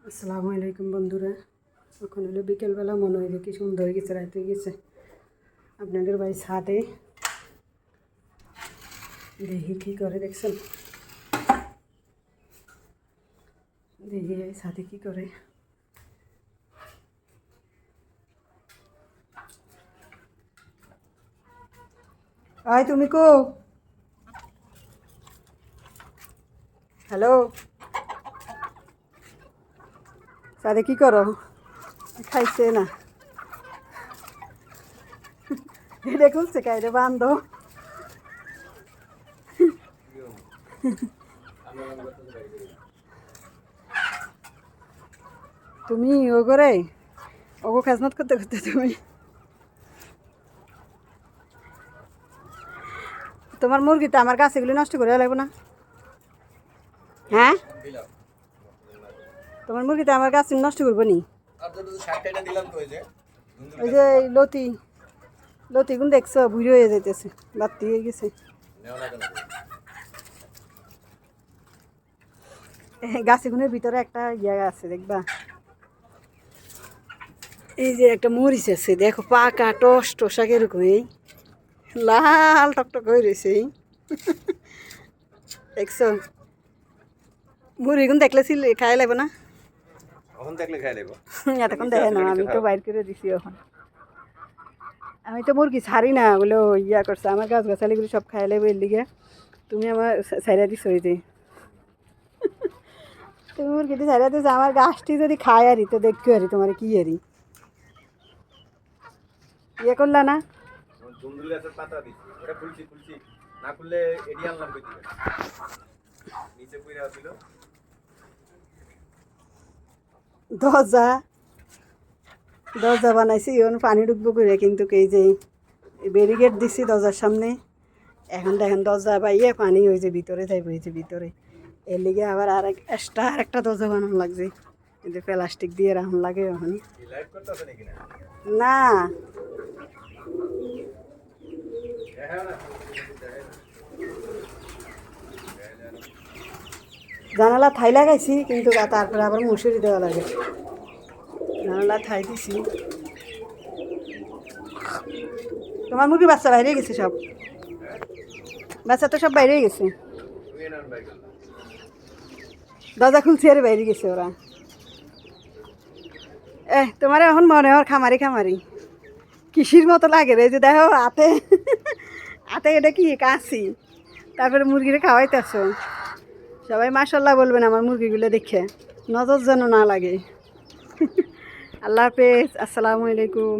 আসসালামু আলাইকুম বন্ধুরা। এখন হলো বিকেলবেলা, মনে হয় যে কি সুন্দর হয়ে গেছে, রাত হয়ে গেছে। আপনাদের বাড়ি ছাদে দেখি কী করে, দেখছেন? দেখি এই ছাদে কী করে। আয় তুমি কো? হ্যালো, ছাদে কী করো? খাইছে না, এটা খুলছে কাইরে বান্ধ। তুমি ও করে ওগো খেজমত করতে করতে তুমি তোমার মুরগিতে আমার গাছ এগুলি নষ্ট করে লাগবে না? হ্যাঁ, তোমার মুরগিতে আমার গাছ নষ্ট করবো নি? ওই যে লতি লতি গুণ দেখছো, বুড়ি হয়ে যাইতেছে, বাতি হয়ে গেছে। গাছগুলোর ভিতরে একটা ইয়া আছে, দেখবা? এই যে একটা মরিচ আছে, দেখো, পাকা টস টসা কিরকম, এই লাল টকটক হয়ে রয়েছে। দেখছো? মুড়িগুন দেখলে খাই লাগবে না? এতক্ষণ দেখে না, আমি তো বাইর করে দিছি। এখন আমি তো মুরগি ছাড়ি না, বলে ইয়া করছে, আমার গাছ গাছালিগুলো সব খাই লাগবে এর লিগে। তুমি আমার ছাইরা দিছো, এই যে তুমি মুরগিটি ছাইরা দিছো, আমার গাছটি যদি খায় আরি তো দেখো আরি তোমার কি আরি ইয়ে করলা না? দরজা দরজা বানাইছি, এখন পানি ঢুকবো করে, কিন্তু এই যে ব্যারিকেড দিছি দরজার সামনে। এখন দেখেন দরজা বাইয়ে পানি ওই যে ভিতরে যাইব, এই যে ভিতরে। এর লিগে আবার আরেকটা দরজা বানানো লাগছে, এই যে প্লাস্টিক দিয়ে রাখুন লাগে। এখন না, জানালা থাই লাগাইছি, কিন্তু তারপরে আবার মুসুরি দেওয়া লাগে। জানালা থাই দিছি। তোমার মুরগি বাচ্চা বাইরে গেছে সব, বাচ্চা তো সব বাইরে গেছে। দরজা খুলছে আর বাইরে গেছে ওরা। তোমার এখন মনে হয় খামারি খামারি কৃষির মতো লাগে রে, যে দেখো হাতে হাতে এটা কি কাশি, তারপরে মুরগিরে খাওয়াইতেছ। সবাই মাশাল্লাহ বলবেন আমার মুরগিগুলো দেখে, নজর যেন না লাগে। আল্লাহ হাফেজ, আসসালামু আলাইকুম।